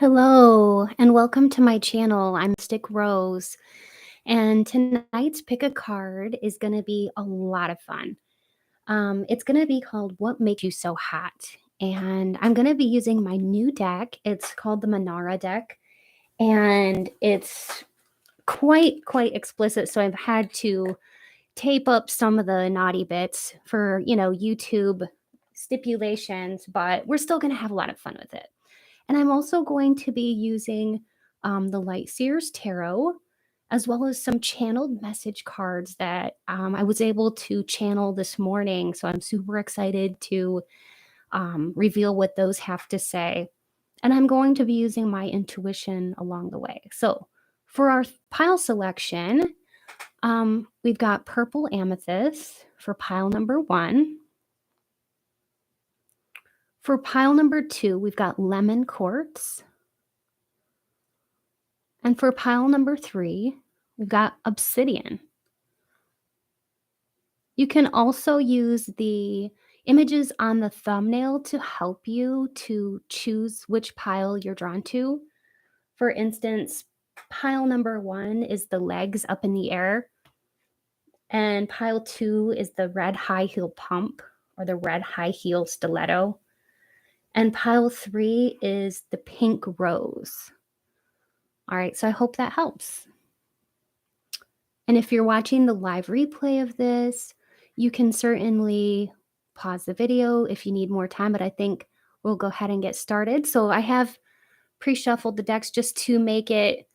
Hello and welcome to my channel. I'm Stick Rose, and tonight's pick a card is going to be a lot of fun. It's going to be called What Makes You So Hot? And I'm going to be using my new deck. It's called the Manara deck, and it's quite explicit. So I've had to tape up some of the naughty bits for, YouTube stipulations, but we're still going to have a lot of fun with it. And I'm also going to be using the Light Seers Tarot, as well as some channeled message cards that I was able to channel this morning. So I'm super excited to reveal what those have to say. And I'm going to be using my intuition along the way. So for our pile selection, we've got purple amethyst for pile number 1. For pile number 2, we've got lemon quartz. And for pile number 3, we've got obsidian. You can also use the images on the thumbnail to help you to choose which pile you're drawn to. For instance, pile number 1 is the legs up in the air, and pile 2 is the red high heel pump or the red high heel stiletto, and pile 3 is the pink rose. All right, so I hope that helps. And if you're watching the live replay of this, you can certainly pause the video if you need more time, but I think we'll go ahead and get started. So I have pre-shuffled the decks just to make it,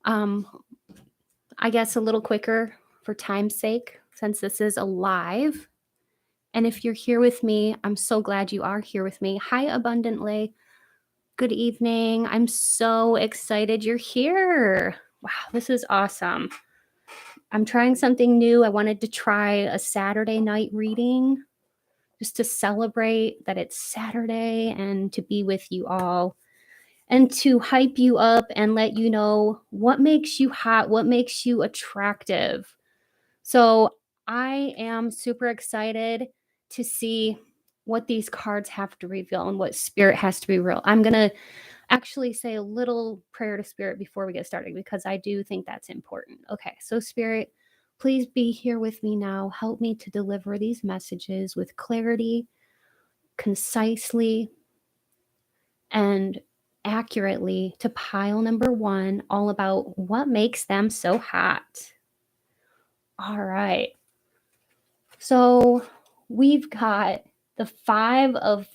I guess, a little quicker for time's sake, since this is a live. And if you're here with me, I'm so glad you are here with me. Hi, Abundantly. Good evening. I'm so excited you're here. Wow, this is awesome. I'm trying something new. I wanted to try a Saturday night reading just to celebrate that it's Saturday and to be with you all and to hype you up and let you know what makes you hot, what makes you attractive. So I am super excited to see what these cards have to reveal and what spirit has to be real. I'm going to actually say a little prayer to spirit before we get started because I do think that's important. Okay, so spirit, please be here with me now. Help me to deliver these messages with clarity, concisely, and accurately to pile number 1, all about what makes them so hot. All right. So we've got the 5 of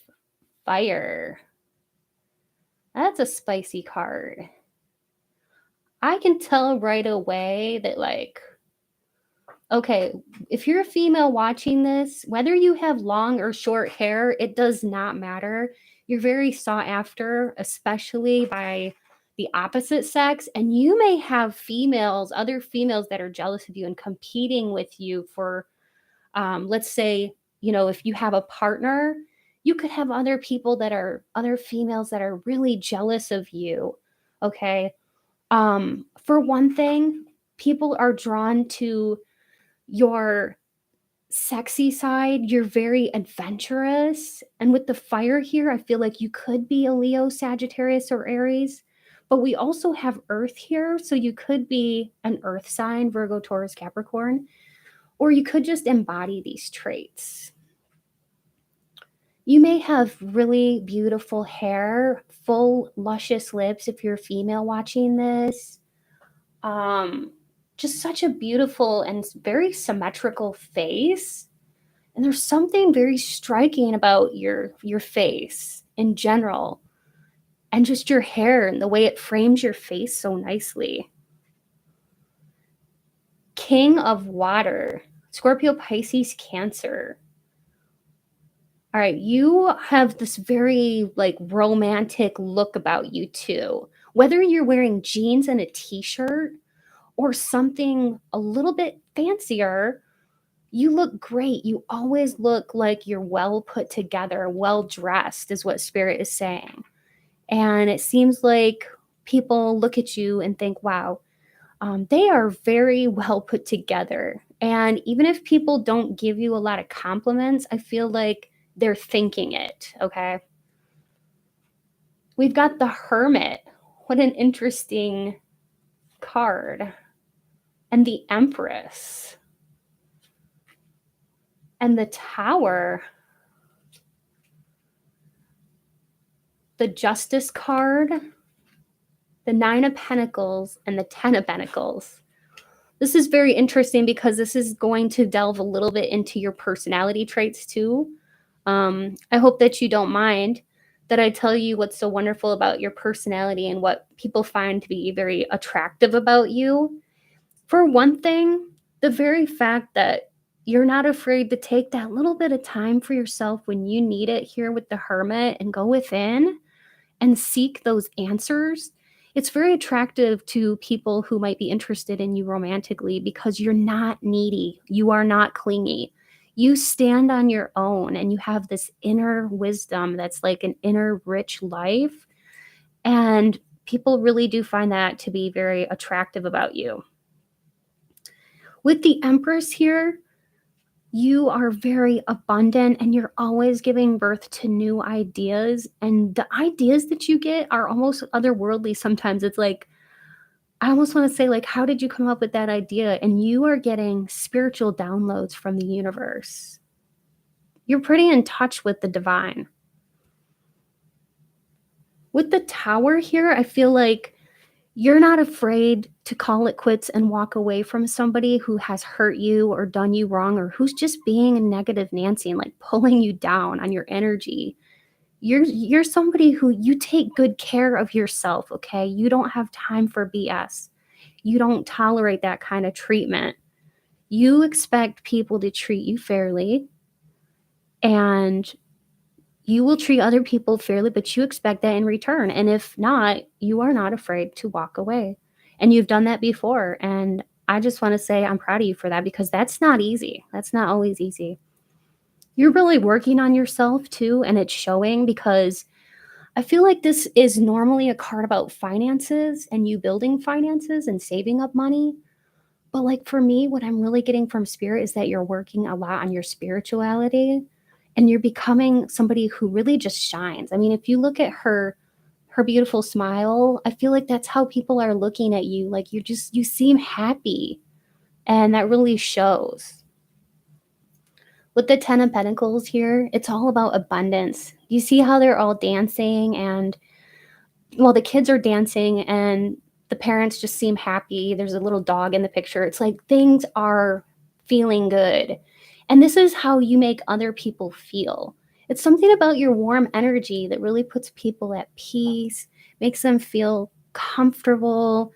fire. That's a spicy card. I can tell right away that, like, okay, if you're a female watching this, whether you have long or short hair, it does not matter. You're very sought after, especially by the opposite sex. And you may have other females that are jealous of you and competing with you for, let's say, if you have a partner, you could have other females that are really jealous of you. Okay. For one thing, people are drawn to your sexy side. You're very adventurous. And with the fire here, I feel like you could be a Leo, Sagittarius, or Aries. But we also have Earth here. So you could be an Earth sign, Virgo, Taurus, Capricorn, or you could just embody these traits. You may have really beautiful hair, full, luscious lips if you're a female watching this. Just such a beautiful and very symmetrical face. And there's something very striking about your face in general, and just your hair and the way it frames your face so nicely. King of water, Scorpio, Pisces, Cancer. All right, you have this very romantic look about you too. Whether you're wearing jeans and a t-shirt or something a little bit fancier, you look great. You always look like you're well put together, well dressed is what spirit is saying. And it seems like people look at you and think, wow, they are very well put together. And even if people don't give you a lot of compliments, I feel like they're thinking it, okay? We've got the Hermit. What an interesting card. And the Empress. And the Tower. The Justice card. The Nine of Pentacles and the Ten of Pentacles. This is very interesting because this is going to delve a little bit into your personality traits too. I hope that you don't mind that I tell you what's so wonderful about your personality and what people find to be very attractive about you. For one thing, the very fact that you're not afraid to take that little bit of time for yourself when you need it here with the Hermit and go within and seek those answers. It's very attractive to people who might be interested in you romantically because you're not needy. You are not clingy. You stand on your own and you have this inner wisdom that's like an inner rich life. And people really do find that to be very attractive about you. With the Empress here, you are very abundant and you're always giving birth to new ideas. And the ideas that you get are almost otherworldly sometimes. It's like, I almost want to say, like, how did you come up with that idea? And you are getting spiritual downloads from the universe. You're pretty in touch with the divine. With the Tower here, I feel like you're not afraid to call it quits and walk away from somebody who has hurt you or done you wrong or who's just being a negative Nancy and like pulling you down on your energy. You're somebody who you take good care of yourself, okay? You don't have time for BS. You don't tolerate that kind of treatment. You expect people to treat you fairly and you will treat other people fairly, but you expect that in return. And if not, you are not afraid to walk away. And you've done that before. And I just want to say I'm proud of you for that because that's not easy. That's not always easy. You're really working on yourself too, and it's showing because I feel like this is normally a card about finances and you building finances and saving up money. But like for me, what I'm really getting from spirit is that you're working a lot on your spirituality and you're becoming somebody who really just shines. I mean, if you look at her beautiful smile, I feel like that's how people are looking at you. Like you seem happy and that really shows. With the Ten of Pentacles here, it's all about abundance. You see how they're all dancing and well, the kids are dancing and the parents just seem happy. There's a little dog in the picture. It's like things are feeling good. And this is how you make other people feel. It's something about your warm energy that really puts people at peace, makes them feel comfortable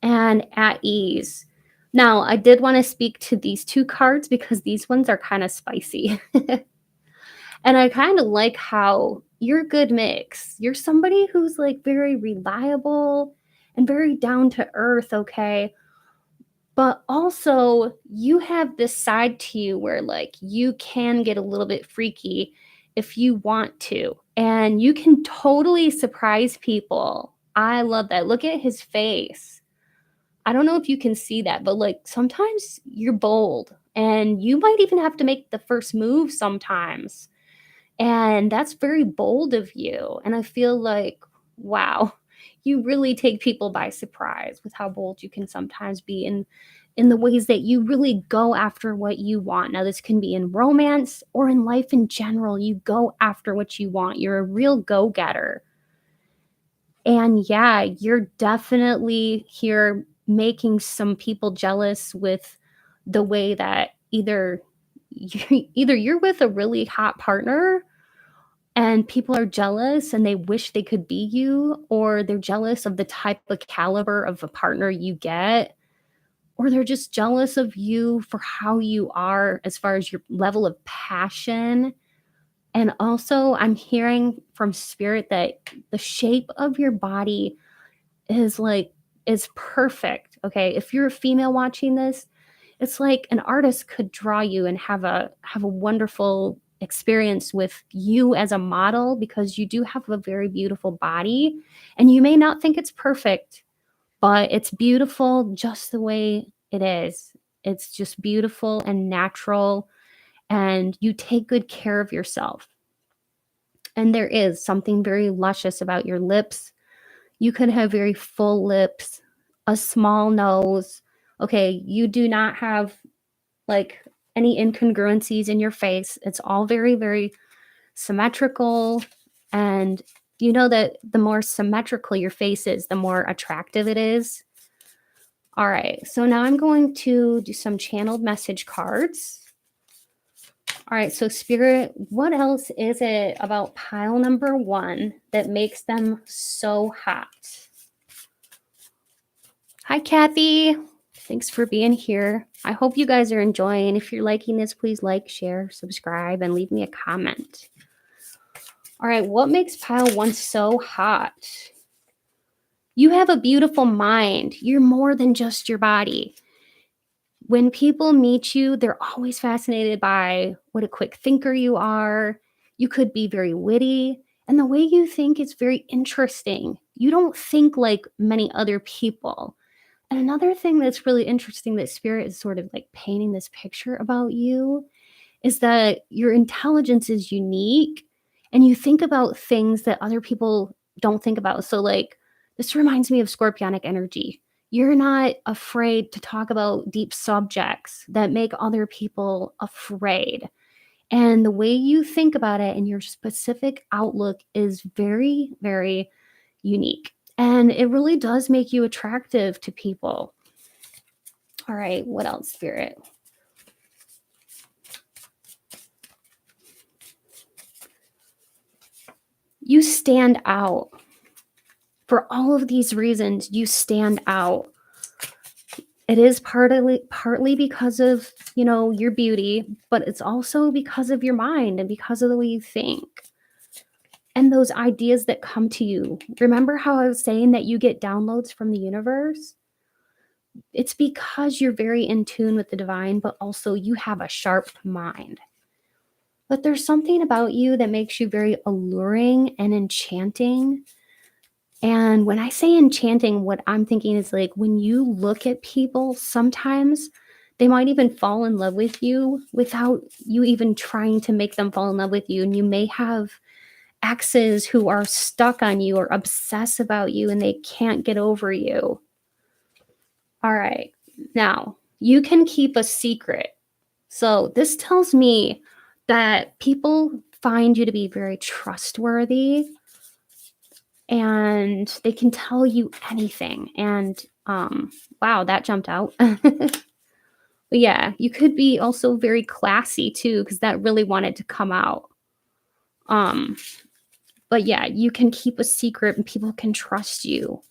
and at ease. Now, I did want to speak to these two cards because these ones are kind of spicy. And I kind of like how you're a good mix. You're somebody who's like very reliable and very down to earth, okay? But also, you have this side to you where like you can get a little bit freaky if you want to. And you can totally surprise people. I love that. Look at his face. I don't know if you can see that, but like sometimes you're bold and you might even have to make the first move sometimes. And that's very bold of you. And I feel like, wow, you really take people by surprise with how bold you can sometimes be in the ways that you really go after what you want. Now, this can be in romance or in life in general. You go after what you want. You're a real go-getter. And yeah, you're definitely here making some people jealous with the way that either you're with a really hot partner and people are jealous and they wish they could be you, or they're jealous of the type of caliber of a partner you get, or they're just jealous of you for how you are as far as your level of passion. And also, I'm hearing from spirit that the shape of your body is perfect. Okay. If you're a female watching this, it's like an artist could draw you and have a wonderful experience with you as a model because you do have a very beautiful body and you may not think it's perfect, but it's beautiful just the way it is. It's just beautiful and natural and you take good care of yourself. And there is something very luscious about your lips. You could have very full lips, a small nose. Okay, you do not have like any incongruencies in your face. It's all very, very symmetrical. And you know that the more symmetrical your face is, the more attractive it is. All right, so now I'm going to do some channeled message cards. All right, so Spirit, what else is it about pile number 1 that makes them so hot? Hi, Kathy. Thanks for being here. I hope you guys are enjoying. If you're liking this, please like, share, subscribe, and leave me a comment. All right, what makes pile 1 so hot? You have a beautiful mind. You're more than just your body. When people meet you, they're always fascinated by what a quick thinker you are. You could be very witty, and the way you think is very interesting. You don't think like many other people. And another thing that's really interesting that Spirit is sort of like painting this picture about you is that your intelligence is unique and you think about things that other people don't think about. So, like, this reminds me of scorpionic energy. You're not afraid to talk about deep subjects that make other people afraid. And the way you think about it and your specific outlook is very, very unique. And it really does make you attractive to people. All right, what else, Spirit? You stand out. For all of these reasons, you stand out. It is partly because of, your beauty, but it's also because of your mind and because of the way you think. And those ideas that come to you. Remember how I was saying that you get downloads from the universe? It's because you're very in tune with the divine, but also you have a sharp mind. But there's something about you that makes you very alluring and enchanting. And when I say enchanting, what I'm thinking is like when you look at people, sometimes they might even fall in love with you without you even trying to make them fall in love with you. And you may have exes who are stuck on you or obsess about you and they can't get over you. All right. Now, you can keep a secret. So this tells me that people find you to be very trustworthy and they can tell you anything. And wow, that jumped out. But yeah, you could be also very classy too, because that really wanted to come out. But yeah, you can keep a secret and people can trust you.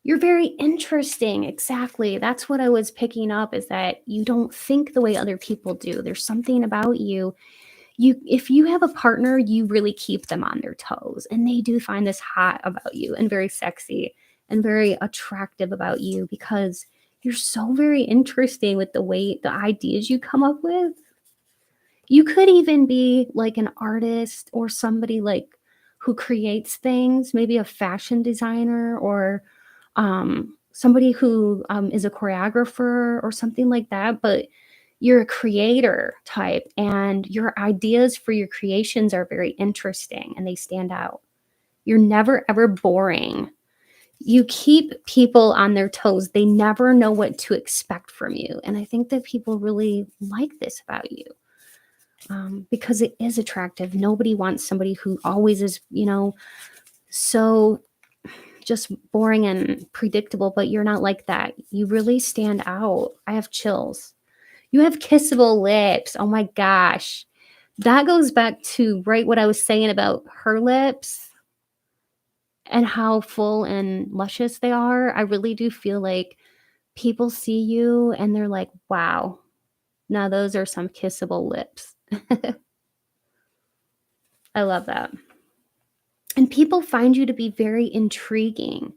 You're very interesting. Exactly. That's what I was picking up, is that you don't think the way other people do. There's something about you. If you have a partner, you really keep them on their toes, and they do find this hot about you and very sexy and very attractive about you because you're so very interesting with the ideas you come up with. You could even be like an artist or somebody like who creates things, maybe a fashion designer or somebody who is a choreographer or something like that, but you're a creator type and your ideas for your creations are very interesting and they stand out. You're never ever boring. You keep people on their toes. They never know what to expect from you. And I think that people really like this about you because it is attractive. Nobody wants somebody who always is, so just boring and predictable, but you're not like that. You really stand out. I have chills. You have kissable lips. Oh my gosh. That goes back to right what I was saying about her lips and how full and luscious they are. I really do feel like people see you and they're like, wow, now those are some kissable lips. I love that. And people find you to be very intriguing.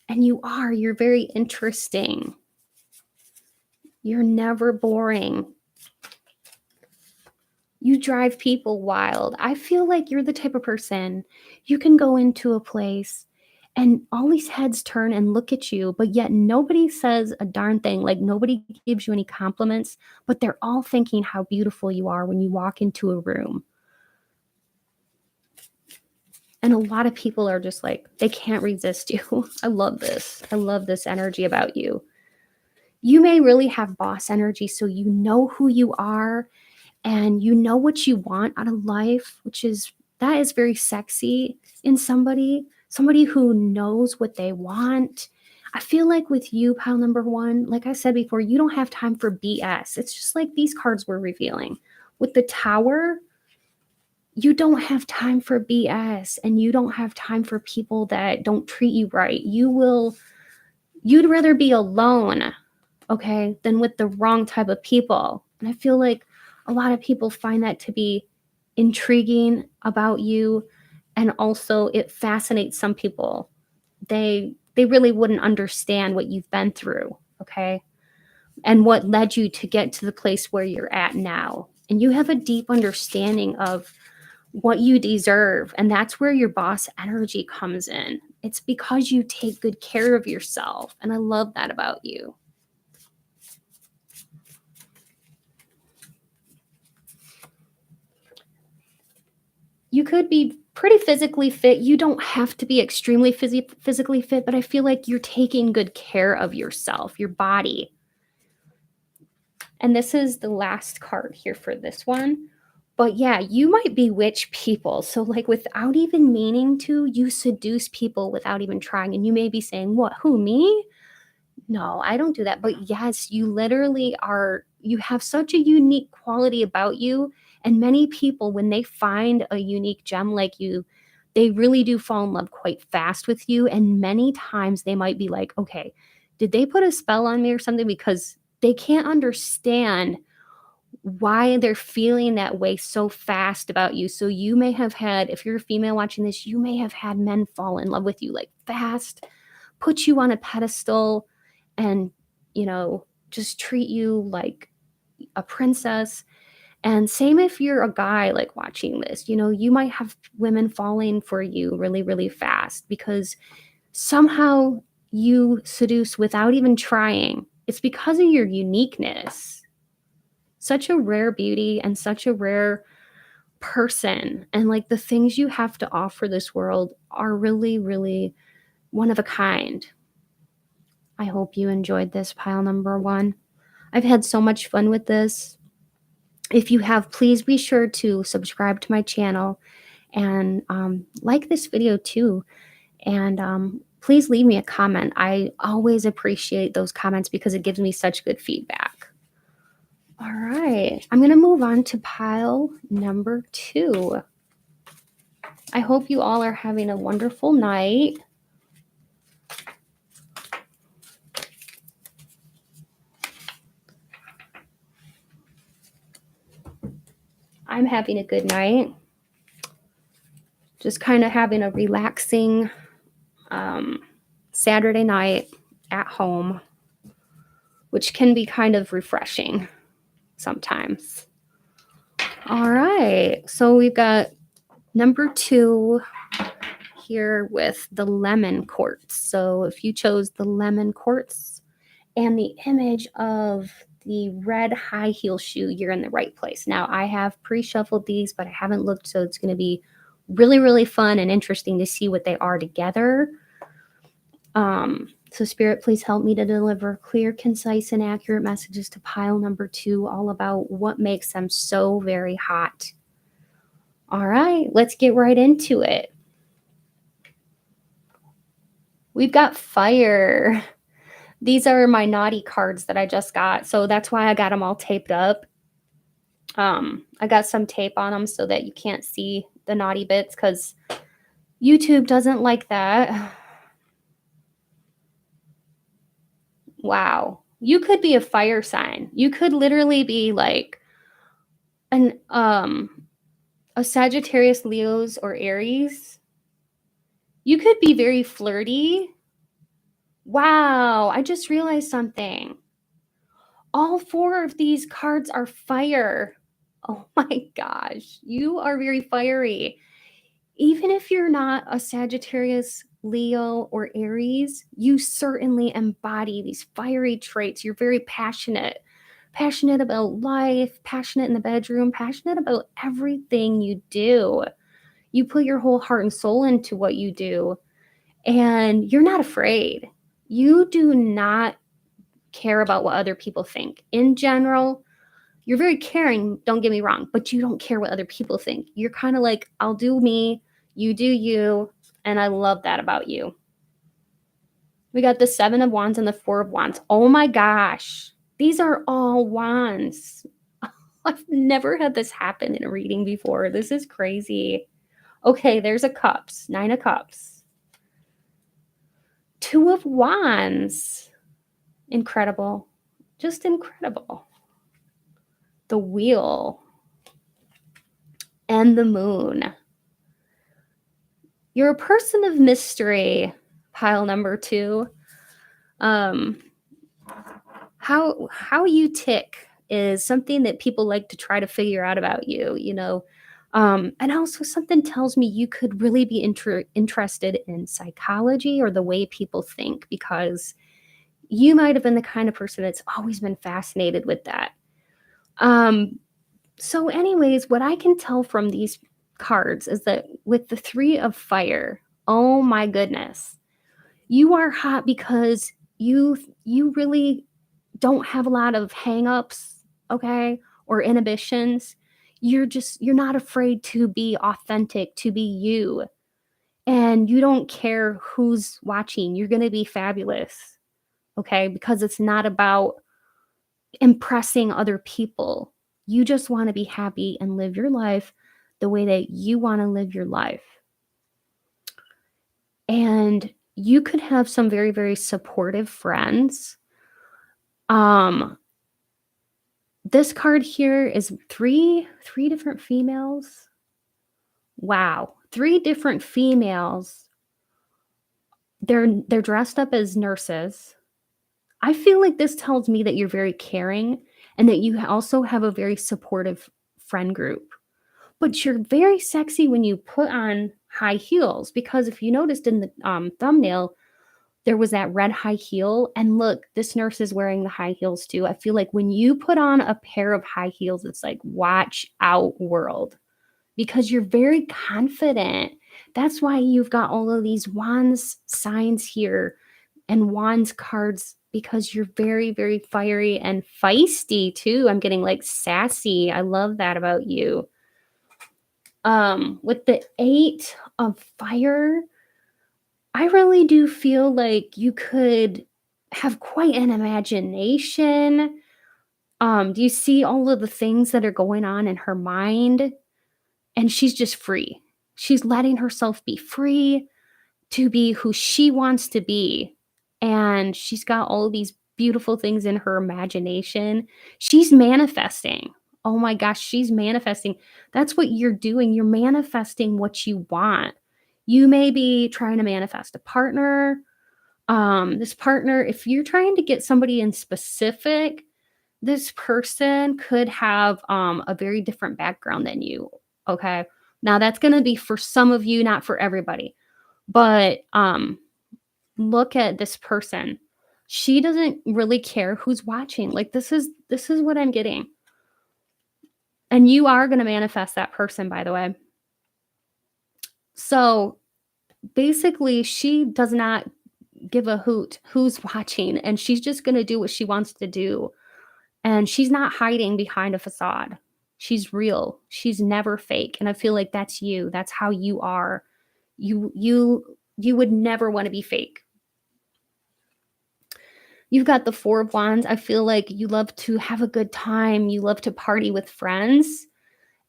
And you're very interesting. You're never boring. You drive people wild. I feel like you're the type of person you can go into a place and all these heads turn and look at you, but yet nobody says a darn thing. Like nobody gives you any compliments, but they're all thinking how beautiful you are when you walk into a room. And a lot of people are just like, they can't resist you. I love this. I love this energy about you. You may really have boss energy, so you know who you are and you know what you want out of life, that is very sexy in somebody who knows what they want. I feel like with you, pile number one, like I said before, you don't have time for BS. It's just like these cards were revealing. With the Tower, you don't have time for BS and you don't have time for people that don't treat you right. You'd rather be alone, okay, than with the wrong type of people. And I feel like a lot of people find that to be intriguing about you, and also it fascinates some people. They really wouldn't understand what you've been through, okay? And what led you to get to the place where you're at now. And you have a deep understanding of what you deserve, and that's where your boss energy comes in. It's because you take good care of yourself, and I love that about you. You could be pretty physically fit. You don't have to be extremely physically fit, but I feel like you're taking good care of yourself, your body. And this is the last card here for this one. But yeah, you might bewitch people. So, like, without even meaning to, you seduce people without even trying. And you may be saying, what, who, me? No, I don't do that. But yes, you literally are, you have such a unique quality about you. And many people, when they find a unique gem like you, they really do fall in love quite fast with you. And many times they might be like, okay, did they put a spell on me or something? Because they can't understand why they're feeling that way so fast about you. So you may have had, if you're a female watching this, you may have had men fall in love with you like fast, put you on a pedestal, and, just treat you like a princess. And same if you're a guy like watching this, you might have women falling for you really, really fast because somehow you seduce without even trying. It's because of your uniqueness. Such a rare beauty and such a rare person. And like the things you have to offer this world are really, really one of a kind. I hope you enjoyed this, pile number one. I've had so much fun with this. If you have, please be sure to subscribe to my channel and like this video too. And please leave me a comment. I always appreciate those comments because it gives me such good feedback. All right, I'm going to move on to pile number two. I hope you all are having a wonderful night. I'm having a good night. Just kind of having a relaxing Saturday night at home, which can be kind of refreshing sometimes. All right, so we've got number two here with the lemon quartz. So if you chose the lemon quartz and the image of the red high heel shoe, you're in the right place. Now, I have pre-shuffled these, but I haven't looked, so it's going to be really, really fun and interesting to see what they are together. So Spirit, please help me to deliver clear, concise, and accurate messages to pile number two, all about what makes them so very hot. All right, let's get right into it. We've got fire. These are my naughty cards that I just got, so that's why I got them all taped up. I got some tape on them so that you can't see the naughty bits because YouTube doesn't like that. Wow. You could be a fire sign. You could literally be like a Sagittarius, Leos, or Aries. You could be very flirty. Wow, I just realized something. All four of these cards are fire. Oh my gosh, you are very fiery. Even if you're not a Sagittarius, Leo, or Aries, you certainly embody these fiery traits. You're very passionate about life, passionate in the bedroom, passionate about everything you do. You put your whole heart and soul into what you do, and you're not afraid. You do not care about what other people think. In general, you're very caring, don't get me wrong, but you don't care what other people think. You're kind of like, I'll do me, you do you, and I love that about you. We got the 7 of Wands and the 4 of Wands. Oh my gosh. These are all wands. I've never had this happen in a reading before. This is crazy. Okay, there's a cups, 9 of cups. 2 of wands. Incredible. Just incredible. The wheel. And the moon. You're a person of mystery, pile number 2. How you tick is something that people like to try to figure out about you, you know. And also something tells me you could really be interested in psychology or the way people think, because you might have been the kind of person that's always been fascinated with that. So anyways, what I can tell from these cards is that with the 3 of fire, oh my goodness, you are hot because you really don't have a lot of hangups, okay, or inhibitions. You're not afraid to be authentic, to be you, and you don't care who's watching. You're going to be fabulous, okay, because it's not about impressing other people. You just want to be happy and live your life the way that you want to live your life. And you could have some very, very supportive friends. This card here is three different females. Wow, 3 different females. They're dressed up as nurses. I feel like this tells me that you're very caring and that you also have a very supportive friend group. But you're very sexy when you put on high heels, because if you noticed in the thumbnail, there was that red high heel, and look, this nurse is wearing the high heels too. I feel like when you put on a pair of high heels, it's like, watch out, world, because you're very confident. That's why you've got all of these wands signs here and wands cards, because you're very, very fiery and feisty too. I'm getting like sassy. I love that about you. With the 8 of fire, I really do feel like you could have quite an imagination. Do you see all of the things that are going on in her mind? And she's just free. She's letting herself be free to be who she wants to be. And she's got all these beautiful things in her imagination. She's manifesting. Oh my gosh, she's manifesting. That's what you're doing. You're manifesting what you want. You may be trying to manifest a partner. This partner, if you're trying to get somebody in specific, this person could have a very different background than you. Okay. Now that's going to be for some of you, not for everybody. But look at this person. She doesn't really care who's watching. Like this is what I'm getting. And you are going to manifest that person, by the way. So basically, she does not give a hoot who's watching, and she's just going to do what she wants to do. And she's not hiding behind a facade. She's real. She's never fake. And I feel like that's you. That's how you are. You would never want to be fake. You've got the 4 of Wands. I feel like you love to have a good time. You love to party with friends.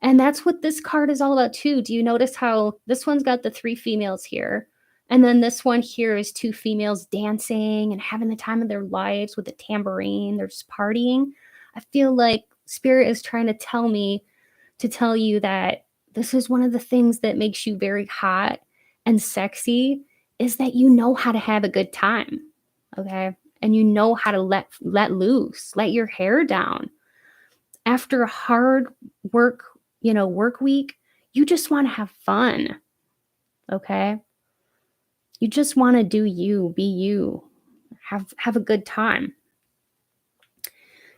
And that's what this card is all about too. Do you notice how this one's got the 3 females here? And then this one here is 2 females dancing and having the time of their lives with a tambourine. They're just partying. I feel like Spirit is trying to tell me to tell you that this is one of the things that makes you very hot and sexy, is that you know how to have a good time. Okay. And you know how to let loose, let your hair down. After a hard work week, you just want to have fun. Okay. You just want to do you, be you, have a good time.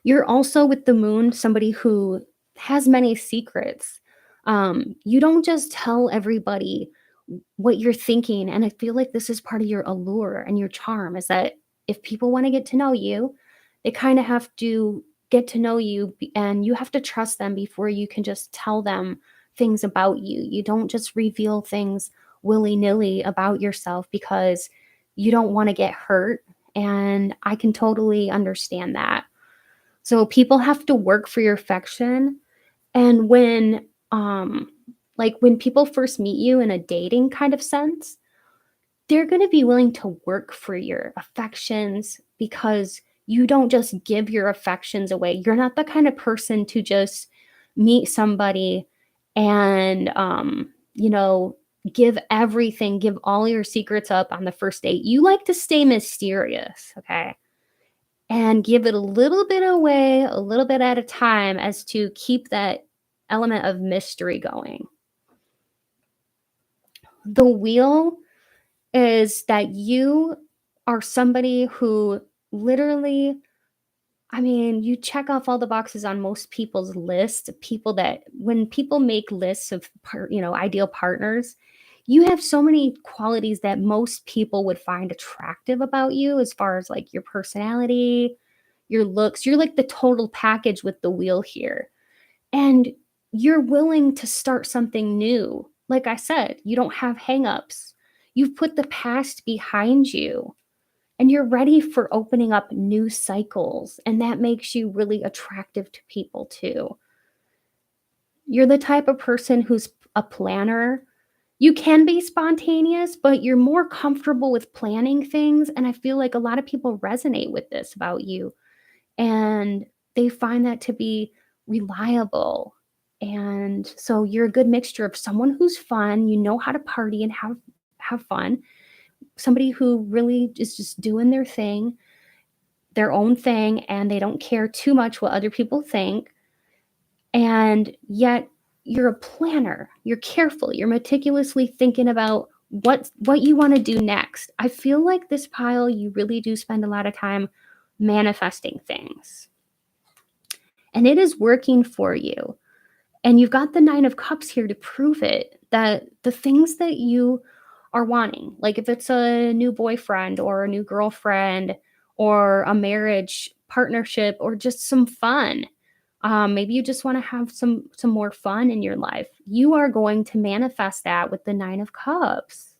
You're also with the moon, somebody who has many secrets. You don't just tell everybody what you're thinking, and I feel like this is part of your allure and your charm is that if people wanna get to know you, they kinda have to get to know you and you have to trust them before you can just tell them things about you. You don't just reveal things willy-nilly about yourself because you don't wanna get hurt, and I can totally understand that. So people have to work for your affection, and when people first meet you in a dating kind of sense, they're gonna be willing to work for your affections because you don't just give your affections away. You're not the kind of person to just meet somebody and, give everything, give all your secrets up on the first date. You like to stay mysterious, okay? And give it a little bit away, a little bit at a time as to keep that element of mystery going. The wheel is that you are somebody who literally, I mean, you check off all the boxes on most people's list, people that when people make lists of ideal partners, you have so many qualities that most people would find attractive about you as far as like your personality, your looks. You're like the total package with the wheel here. And you're willing to start something new. Like I said, you don't have hangups. You've put the past behind you and you're ready for opening up new cycles. And that makes you really attractive to people too. You're the type of person who's a planner. You can be spontaneous, but you're more comfortable with planning things. And I feel like a lot of people resonate with this about you. And they find that to be reliable. And so you're a good mixture of someone who's fun, you know how to party and have fun, somebody who really is just doing their thing, their own thing, and they don't care too much what other people think. And yet you're a planner. You're careful. You're meticulously thinking about what you want to do next. I feel like this pile you really do spend a lot of time manifesting things. And it is working for you. And you've got the 9 of cups here to prove it, that the things that you are wanting, like if it's a new boyfriend or a new girlfriend or a marriage partnership or just some fun, maybe you just want to have some more fun in your life. You are going to manifest that with the 9 of cups.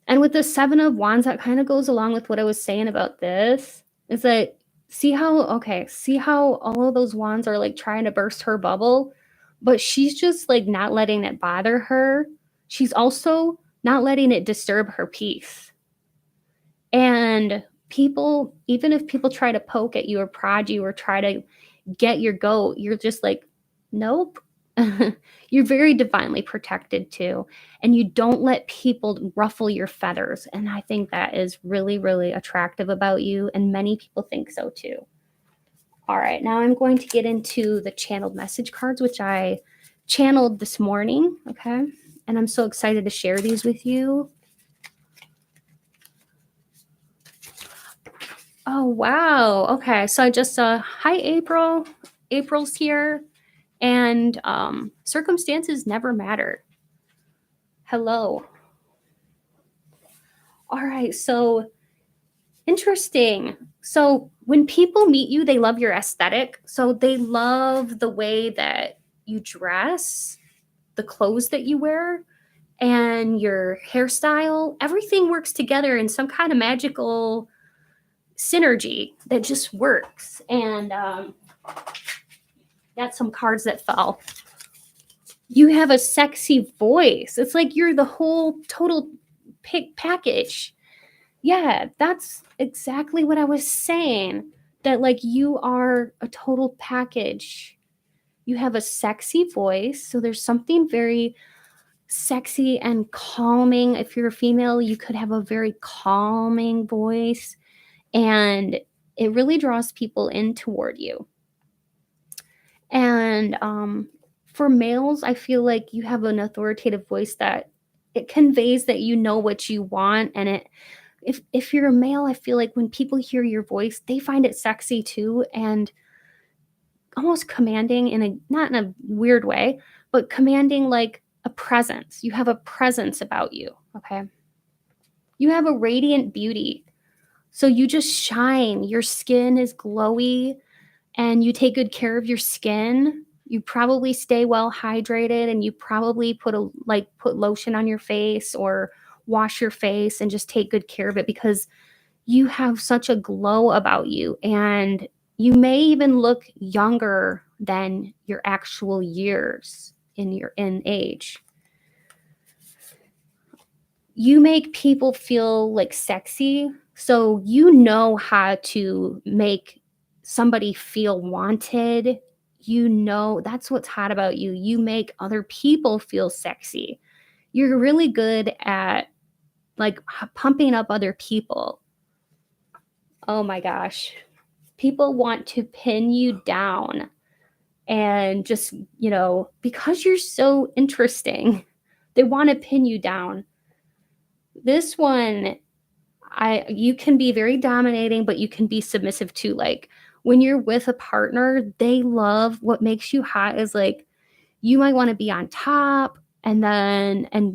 And with the 7 of wands, that kind of goes along with what I was saying about this, is that see how all of those wands are like trying to burst her bubble, but she's just like not letting it bother her. She's also not letting it disturb her peace. And people, even if people try to poke at you or prod you or try to get your goat, you're just like, nope. You're very divinely protected too. And you don't let people ruffle your feathers. And I think that is really, really attractive about you. And many people think so too. All right, now I'm going to get into the channeled message cards, which I channeled this morning. Okay. And I'm so excited to share these with you. Oh, wow. Okay. So I just saw, hi, April. April's here. And circumstances never matter. Hello. All right. So interesting. So when people meet you, they love your aesthetic. So they love the way that you dress, the clothes that you wear, and your hairstyle. Everything works together in some kind of magical synergy that just works. And got some cards that fell. You have a sexy voice. It's like you're the whole total package. Yeah, that's exactly what I was saying. That like you are a total package. You have a sexy voice. So there's something very sexy and calming. If you're a female, you could have a very calming voice. And it really draws people in toward you. And for males, I feel like you have an authoritative voice that it conveys that you know what you want. And if you're a male, I feel like when people hear your voice, they find it sexy too. And almost commanding in a not in a weird way, but commanding like a presence. You have a presence about you, okay? You have a radiant beauty. So you just shine. Your skin is glowy and you take good care of your skin. You probably stay well hydrated and you probably put lotion on your face or wash your face and just take good care of it because you have such a glow about you and you may even look younger than your actual years in age. You make people feel like sexy, so you know how to make somebody feel wanted. You know that's what's hot about you. You make other people feel sexy. You're really good at like pumping up other people. Oh my gosh. People want to pin you down and just, because you're so interesting, they want to pin you down. This one, you can be very dominating, but you can be submissive too. Like when you're with a partner, they love what makes you hot is like you might want to be on top and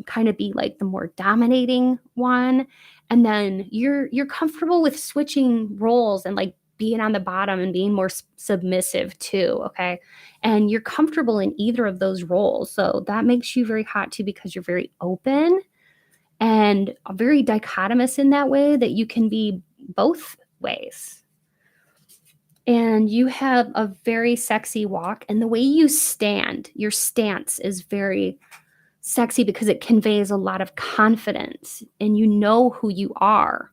kind of be like the more dominating one. And then you're comfortable with switching roles and like being on the bottom and being more submissive too, okay? And you're comfortable in either of those roles. So that makes you very hot too because you're very open and very dichotomous in that way that you can be both ways. And you have a very sexy walk, and the way you stand, your stance is very sexy because it conveys a lot of confidence and you know who you are.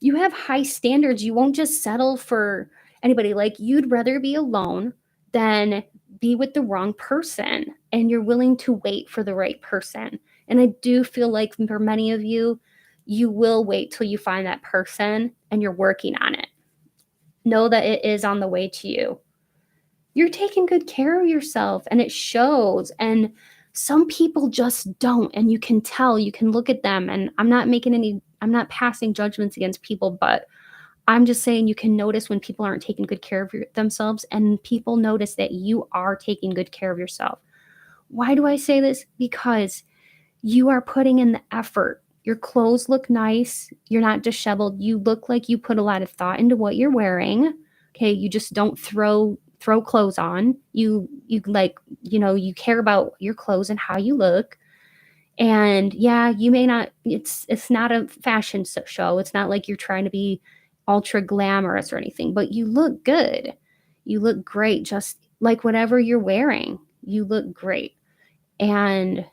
You have high standards. You won't just settle for anybody. Like you'd rather be alone than be with the wrong person, and you're willing to wait for the right person. And I do feel like for many of you, you will wait till you find that person and you're working on it. Know that it is on the way to you. You're taking good care of yourself and it shows. And some people just don't. And you can tell, you can look at them. And I'm not passing judgments against people, but I'm just saying you can notice when people aren't taking good care of themselves, and people notice that you are taking good care of yourself. Why do I say this? Because you are putting in the effort. Your clothes look nice. You're not disheveled. You look like you put a lot of thought into what you're wearing. Okay, you just don't throw clothes on. You like, you care about your clothes and how you look. And yeah, you may not it's not a fashion show. It's not like you're trying to be ultra glamorous or anything, but you look good. You look great just like whatever you're wearing. You look great. And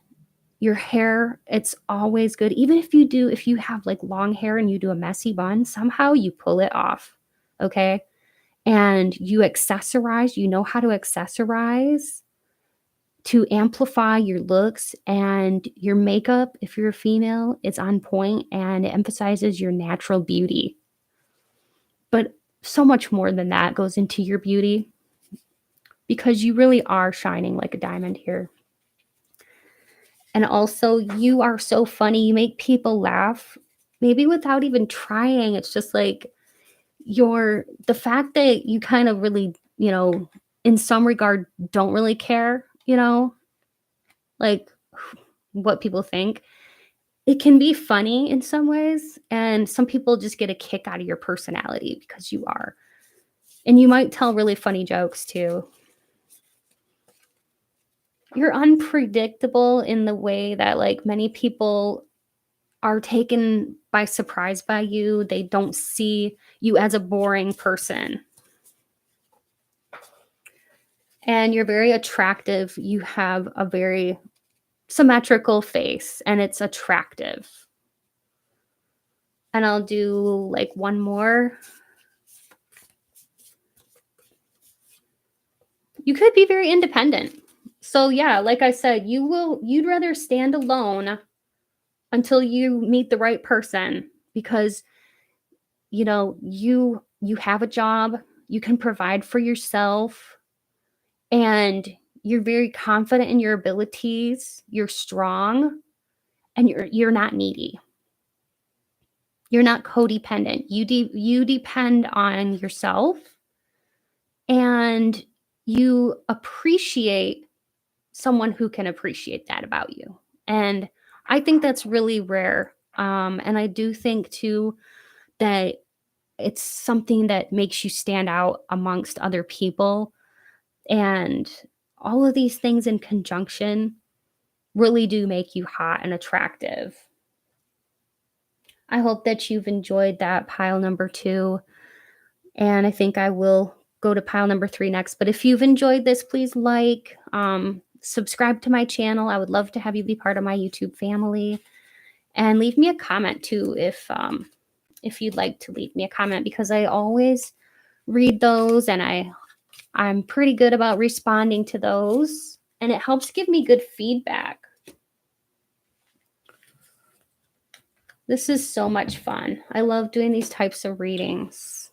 your hair, it's always good. Even if you have like long hair and you do a messy bun, somehow you pull it off. Okay? And you accessorize, you know how to accessorize to amplify your looks, and your makeup, if you're a female, it's on point and it emphasizes your natural beauty. But so much more than that goes into your beauty because you really are shining like a diamond here. And also, you are so funny. You make people laugh, maybe without even trying. It's just like the fact that you kind of really, in some regard, don't really care, like what people think. It can be funny in some ways, and some people just get a kick out of your personality because you are. And you might tell really funny jokes too. You're unpredictable in the way that like many people are taken by surprise by you. They don't see you as a boring person. And you're very attractive. You have a very symmetrical face and it's attractive. And I'll do like one more. You could be very independent. So yeah, like I said, you'd rather stand alone until you meet the right person because you have a job, you can provide for yourself, and you're very confident in your abilities, you're strong, and you're not needy. You're not codependent. You depend on yourself, and you appreciate someone who can appreciate that about you. And I think that's really rare. And I do think too that it's something that makes you stand out amongst other people. And all of these things in conjunction really do make you hot and attractive. I hope that you've enjoyed that pile number 2. And I think I will go to pile number 3 next. But if you've enjoyed this, please subscribe to my channel. I would love to have you be part of my YouTube family. And leave me a comment too if you'd like to leave me a comment, because I always read those, and I'm pretty good about responding to those, and it helps give me good feedback. This is so much fun. I love doing these types of readings.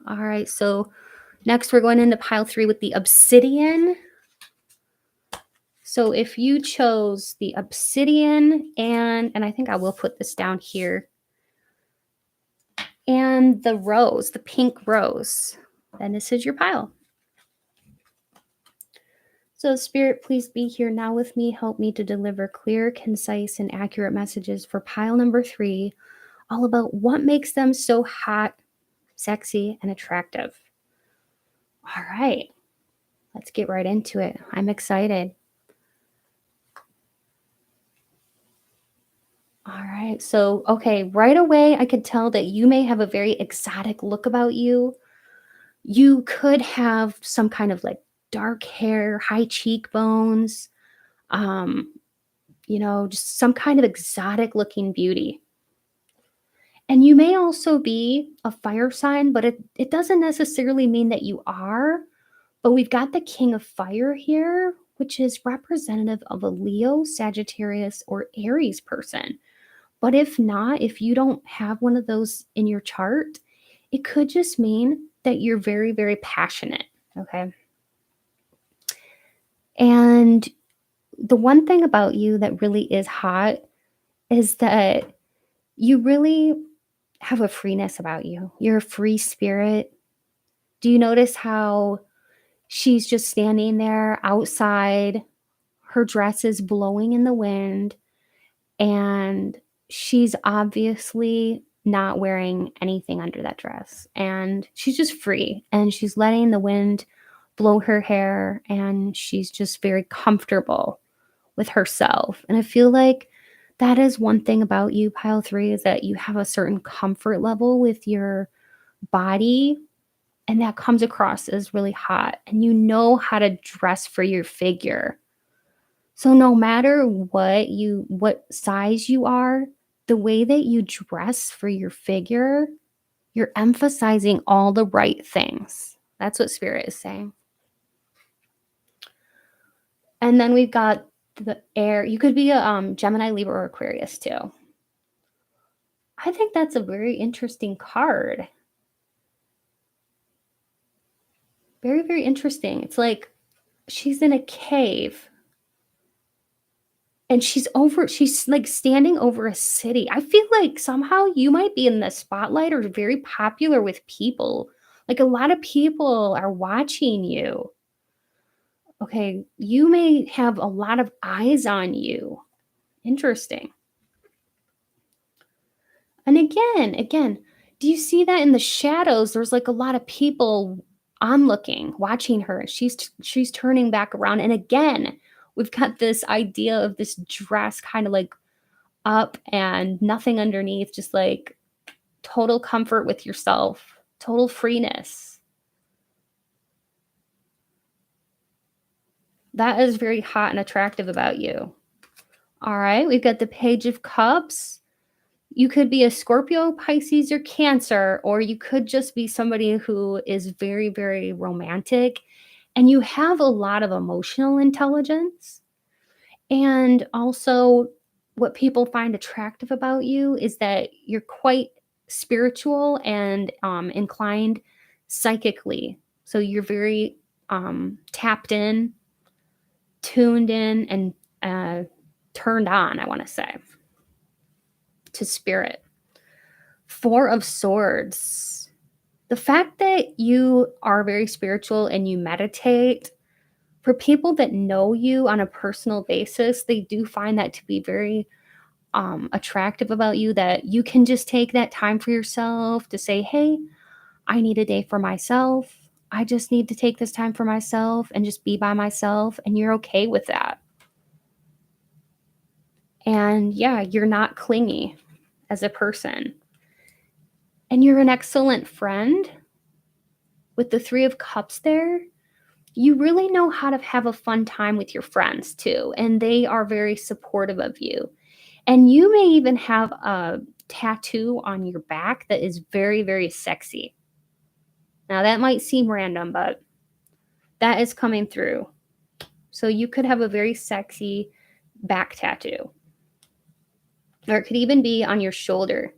All right, so next we're going into pile 3 with the obsidian. So if you chose the obsidian, and I think I will put this down here, and the rose, the pink rose, then this is your pile. So Spirit, please be here now with me. Help me to deliver clear, concise, and accurate messages for pile number 3, all about what makes them so hot, sexy, and attractive. All right, let's get right into it. I'm excited. All right, so, okay, right away, I could tell that you may have a very exotic look about you. You could have some kind of like dark hair, high cheekbones, um, just some kind of exotic looking beauty. And you may also be a fire sign, but it doesn't necessarily mean that you are. But we've got the King of Fire here, which is representative of a Leo, Sagittarius, or Aries person. But if not, if you don't have one of those in your chart, it could just mean that you're very, very passionate. Okay. And the one thing about you that really is hot is that you really have a freeness about you. You're a free spirit. Do you notice how she's just standing there outside? Her dress is blowing in the wind, and she's obviously not wearing anything under that dress. And she's just free, and she's letting the wind blow her hair, and she's just very comfortable with herself. And I feel like that is one thing about you, pile 3, is that you have a certain comfort level with your body, and that comes across as really hot, and you know how to dress for your figure. So no matter what size you are, the way that you dress for your figure, you're emphasizing all the right things. That's what Spirit is saying. And then we've got the air. You could be a Gemini, Libra, or Aquarius too. I think that's a very interesting card. Very, very interesting. It's like she's in a cave, and she's like standing over a city. I feel like somehow you might be in the spotlight or very popular with people. Like a lot of people are watching you. Okay, you may have a lot of eyes on you. Interesting. And again, do you see that in the shadows? There's like a lot of people onlooking, watching her. She's turning back around. And again, we've got this idea of this dress kind of like up and nothing underneath, just like total comfort with yourself, total freeness. That is very hot and attractive about you. All right, we've got the Page of Cups. You could be a Scorpio, Pisces, or Cancer, or you could just be somebody who is very, very romantic, and you have a lot of emotional intelligence. And also, what people find attractive about you is that you're quite spiritual and inclined psychically. So you're very tapped in, tuned in, and turned on, I want to say. to spirit. 4 of Swords. The fact that you are very spiritual and you meditate, for people that know you on a personal basis, they do find that to be very attractive about you, that you can just take that time for yourself to say, hey, I need a day for myself. I just need to take this time for myself and just be by myself. And you're okay with that. And yeah, you're not clingy as a person. And you're an excellent friend. With the 3 of Cups there, you really know how to have a fun time with your friends too. And they are very supportive of you. And you may even have a tattoo on your back that is very, very sexy. Now, that might seem random, but that is coming through. So you could have a very sexy back tattoo. Or it could even be on your shoulder.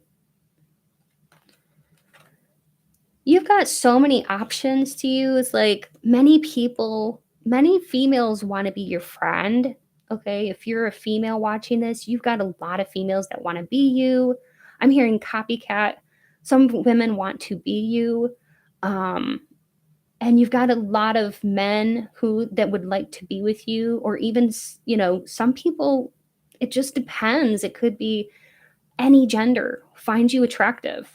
You've got so many options to use. Like, many females want to be your friend. Okay, if you're a female watching this, you've got a lot of females that want to be you. I'm hearing copycat. Some women want to be you. And you've got a lot of men that would like to be with you, or even, some people, it just depends. It could be any gender find you attractive.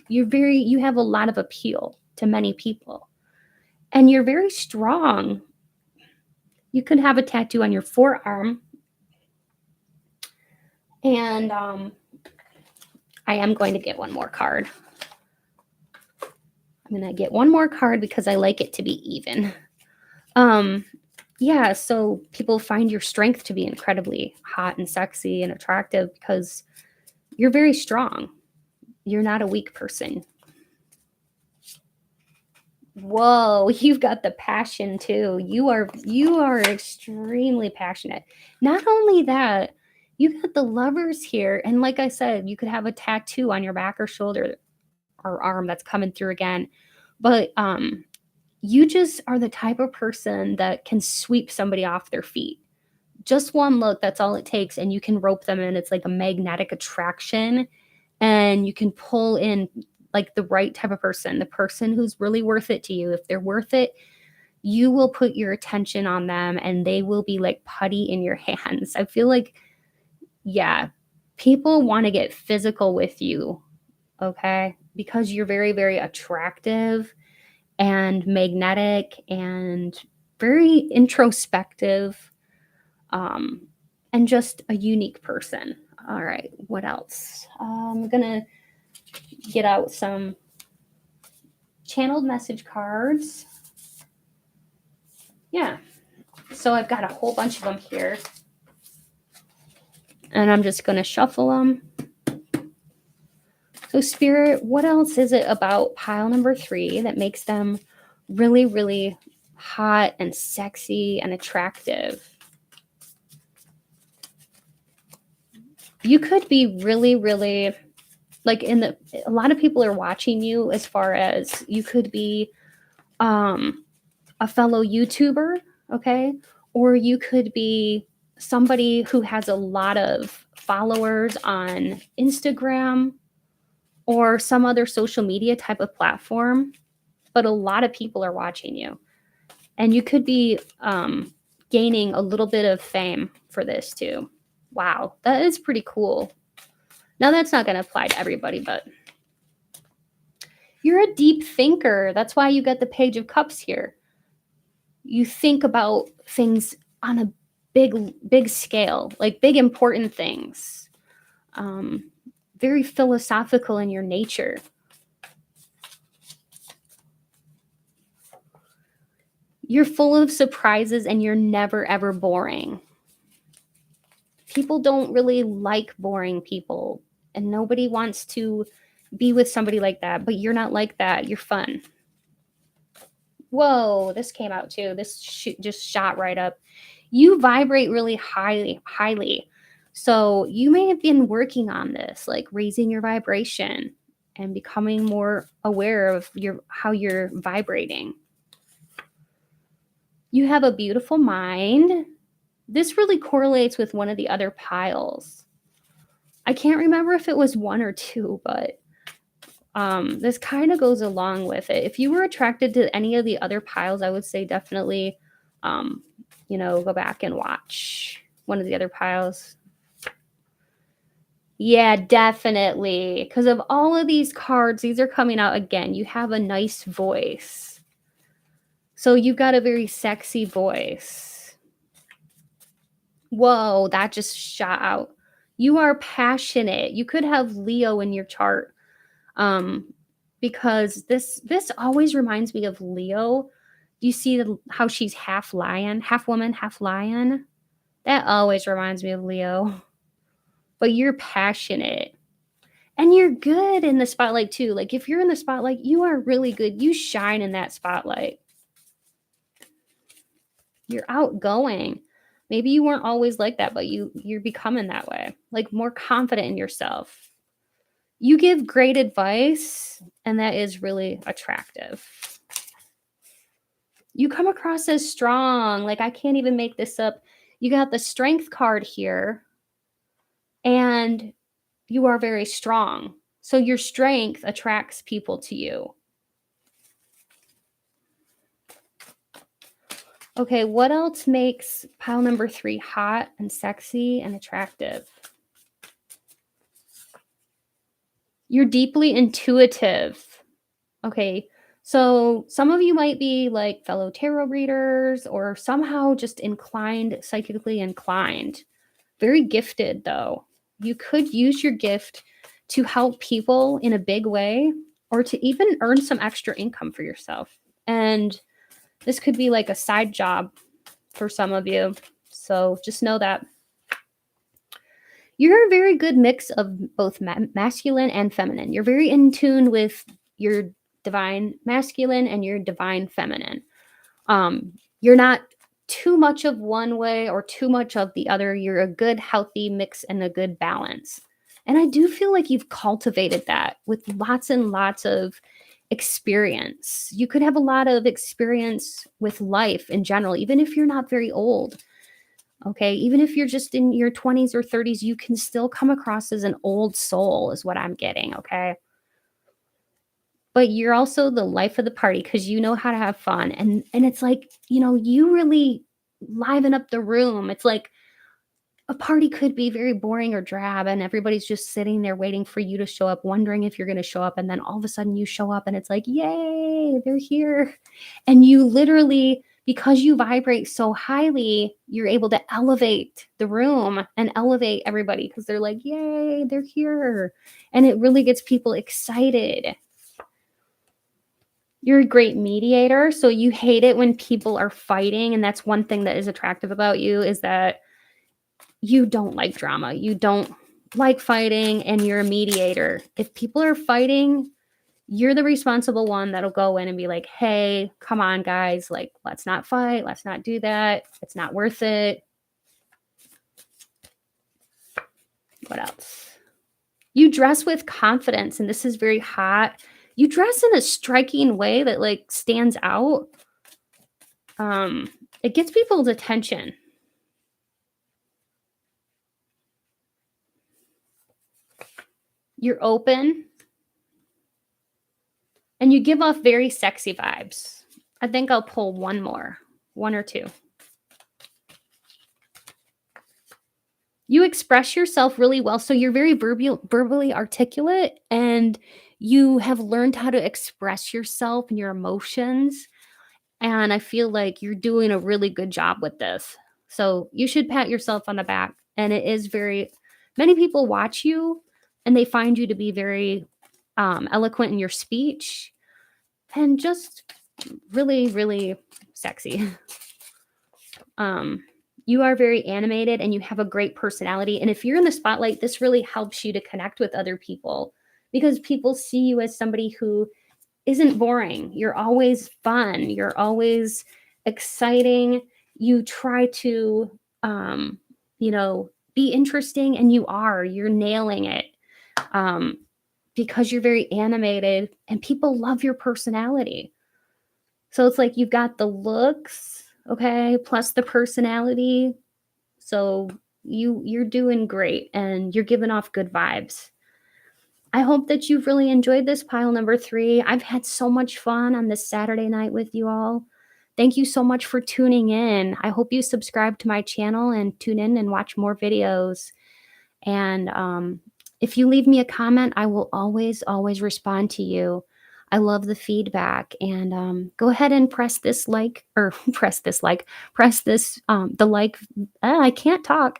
You have a lot of appeal to many people. And you're very strong. You could have a tattoo on your forearm. And I am going to get one more card. I'm going to get one more card because I like it to be even. Yeah, so people find your strength to be incredibly hot and sexy and attractive because you're very strong. You're not a weak person. Whoa, you've got the passion too. You are extremely passionate. Not only that, you got the Lovers here. And like I said, you could have a tattoo on your back or shoulder or arm that's coming through again. But you just are the type of person that can sweep somebody off their feet. Just one look, that's all it takes, and you can rope them in. It's like a magnetic attraction, and you can pull in like the right type of person, the person who's really worth it to you. If they're worth it, you will put your attention on them and they will be like putty in your hands. I feel like, yeah, people want to get physical with you, okay? Because you're very, very attractive and magnetic and very introspective, and just a unique person. All right, what else? I'm gonna get out some channeled message cards. Yeah, so I've got a whole bunch of them here, and I'm just gonna shuffle them. So Spirit, what else is it about pile number 3 that makes them really, really hot and sexy and attractive? You could be really, really, like, a lot of people are watching you, as far as you could be a fellow YouTuber, okay? Or you could be somebody who has a lot of followers on Instagram or some other social media type of platform, but a lot of people are watching you. And you could be gaining a little bit of fame for this too. Wow, that is pretty cool. Now, that's not going to apply to everybody, but you're a deep thinker. That's why you got the Page of Cups here. You think about things on a big scale, like big important things. Very philosophical in your nature. You're full of surprises and you're never, ever boring. People don't really like boring people, and nobody wants to be with somebody like that, but you're not like that. You're fun. Whoa, this came out too. This just shot right up. You vibrate really highly. So you may have been working on this, like raising your vibration and becoming more aware of how you're vibrating. You have a beautiful mind. This really correlates with one of the other piles. I can't remember if it was 1 or 2, but this kind of goes along with it. If you were attracted to any of the other piles, I would say definitely, um, go back and watch one of the other piles. Yeah, definitely. Because of all of these cards, these are coming out again. You have a nice voice. So you've got a very sexy voice. Whoa, that just shot out. You are passionate. You could have Leo in your chart. Because this always reminds me of Leo. You see how she's half lion, half woman, half lion? That always reminds me of Leo. But you're passionate. And you're good in the spotlight too. Like if you're in the spotlight, you are really good. You shine in that spotlight. You're outgoing. Maybe you weren't always like that, but you're becoming that way. Like more confident in yourself. You give great advice, and that is really attractive. You come across as strong. Like I can't even make this up. You got the strength card here, and you are very strong. So your strength attracts people to you. Okay, what else makes pile number 3 hot and sexy and attractive? You're deeply intuitive. Okay, so some of you might be like fellow tarot readers or somehow just psychically inclined. Very gifted, though. You could use your gift to help people in a big way or to even earn some extra income for yourself. And this could be like a side job for some of you. So just know that. You're a very good mix of both masculine and feminine. You're very in tune with your divine masculine and your divine feminine. You're not too much of one way or too much of the other. You're a good, healthy mix and a good balance. And I do feel like you've cultivated that with lots and lots of experience. You could have a lot of experience with life in general, even if you're not very old. Okay, even if you're just in your 20s or 30s, you can still come across as an old soul, is what I'm getting. Okay. But you're also the life of the party because you know how to have fun. And it's like, you really liven up the room. It's like a party could be very boring or drab, and everybody's just sitting there waiting for you to show up, wondering if you're going to show up. And then all of a sudden you show up and it's like, yay, they're here. And you literally, because you vibrate so highly, you're able to elevate the room and elevate everybody because they're like, yay, they're here. And it really gets people excited. You're a great mediator. So you hate it when people are fighting. And that's one thing that is attractive about you, is that you don't like drama. You don't like fighting, and you're a mediator. If people are fighting, you're the responsible one that'll go in and be like, hey, come on, guys. Like, let's not fight. Let's not do that. It's not worth it. What else? You dress with confidence, and this is very hot. You dress in a striking way that like stands out. It gets people's attention. You're open. And you give off very sexy vibes. I think I'll pull one or two. You express yourself really well. So you're very verbally articulate, and you have learned how to express yourself and your emotions. And I feel like you're doing a really good job with this. So you should pat yourself on the back. And it is many people watch you and they find you to be very eloquent in your speech and just really, really sexy. You are very animated and you have a great personality. And if you're in the spotlight, this really helps you to connect with other people because people see you as somebody who isn't boring. You're always fun. You're always exciting. You try to, be interesting, and you're nailing it. Because you're very animated and people love your personality. So it's like you've got the looks, okay, plus the personality. So, You're doing great and you're giving off good vibes. I hope that you've really enjoyed this pile number 3. I've had so much fun on this Saturday night with you all. Thank you so much for tuning in. I hope you subscribe to my channel and tune in and watch more videos. And if you leave me a comment, I will always, always respond to you. I love the feedback. And go ahead and press this like, or press this, the like. I can't talk.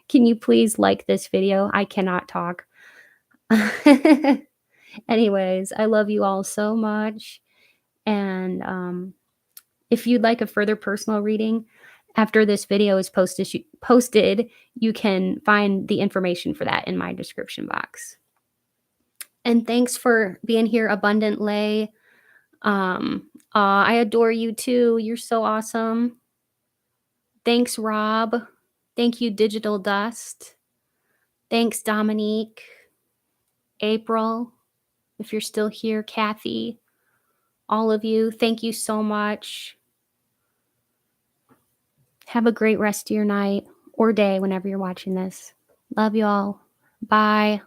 Can you please like this video? I cannot talk. Anyways, I love you all so much. And if you'd like a further personal reading, after this video is posted, you can find the information for that in my description box. And thanks for being here, Abundant Lay. I adore you too. You're so awesome. Thanks, Rob. Thank you, Digital Dust. Thanks, Dominique. April, if you're still here, Kathy, all of you, thank you so much. Have a great rest of your night or day whenever you're watching this. Love you all. Bye.